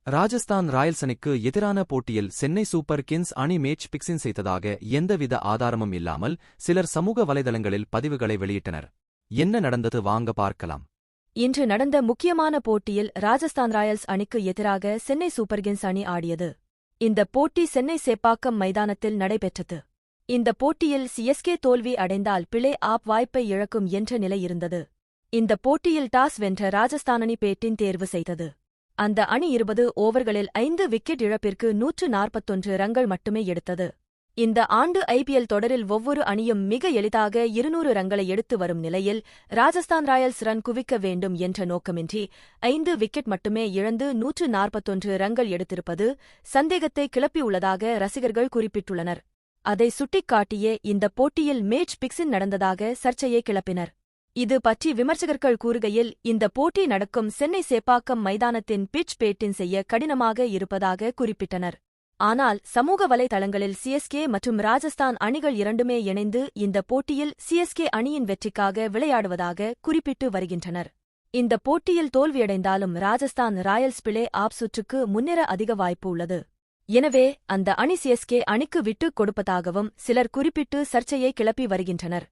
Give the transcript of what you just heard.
Rajasthan Royals அணிக்கு எதிரான போட்டியில் சென்னை சூப்பர் கிங்ஸ் அணி மேட்ச் பிக்சிங் செய்ததாக எந்தவித ஆதாரமும் இல்லாமல் சிலர் சமூக வலைதளங்களில் பதிவுகளை வெளியிட்டனர். என்ன நடந்தது வாங்க பார்க்கலாம். இன்று நடந்த முக்கியமான போட்டியில் ராஜஸ்தான் ராயல்ஸ் அணிக்கு எதிராக சென்னை சூப்பர் கிங்ஸ் அணி ஆடியது. இந்த போட்டி சென்னை சேப்பாக்கம் மைதானத்தில் நடைபெற்றது. இந்த போட்டியில் சிஎஸ்கே தோல்வி அடைந்தால் பிளே ஆப் வாய்ப்பை இழக்கும் என்ற நிலை இருந்தது. இந்த போட்டியில் டாஸ் வென்ற ராஜஸ்தான் அணி பேட்டிங் தேர்வு செய்தது. அந்த அணி 20 ஓவர்களில் 5 விக்கெட் இழப்பிற்கு 141 ரன்கள் மட்டுமே எடுத்தது. இந்த ஆண்டு ஐபிஎல் தொடரில் ஒவ்வொரு அணியும் மிக எளிதாக 200 ரன்களை எடுத்து வரும் நிலையில் ராஜஸ்தான் ராயல்ஸ் ரன் குவிக்க வேண்டும் என்ற நோக்கமின்றி 5 விக்கெட் மட்டுமே இழந்து 141 ரன்கள் எடுத்திருப்பது சந்தேகத்தை கிளப்பியுள்ளதாக ரசிகர்கள் குறிப்பிட்டுள்ளனர். அதை சுட்டிக்காட்டியே இந்த போட்டியில் மேட்ச் பிக்சிங் நடந்ததாக சர்ச்சையை கிளப்பினர். இது பற்றி விமர்சகர்கள் கூறுகையில், இந்த போட்டி நடக்கும் சென்னை சேப்பாக்கம் மைதானத்தின் பிட்ச் பேட்டிங் செய்ய கடினமாக இருப்பதாக குறிப்பிட்டனர். ஆனால் சமூக வலைதளங்களில் சிஎஸ்கே மற்றும் ராஜஸ்தான் அணிகள் இரண்டுமே இணைந்து இந்த போட்டியில் சிஎஸ்கே அணியின் வெற்றிக்காக விளையாடுவதாக குறிப்பிட்டு வருகின்றனர். இந்த போட்டியில் தோல்வியடைந்தாலும் ராஜஸ்தான் ராயல்ஸ் பிளே ஆப் சுற்றுக்கு முன்னேற அதிக வாய்ப்பு உள்ளது. எனவே அந்த அணி சிஎஸ்கே அணிக்கு விட்டுக் கொடுப்பதாகவும் சிலர் குறிப்பிட்டு சர்ச்சையை கிளப்பி வருகின்றனர்.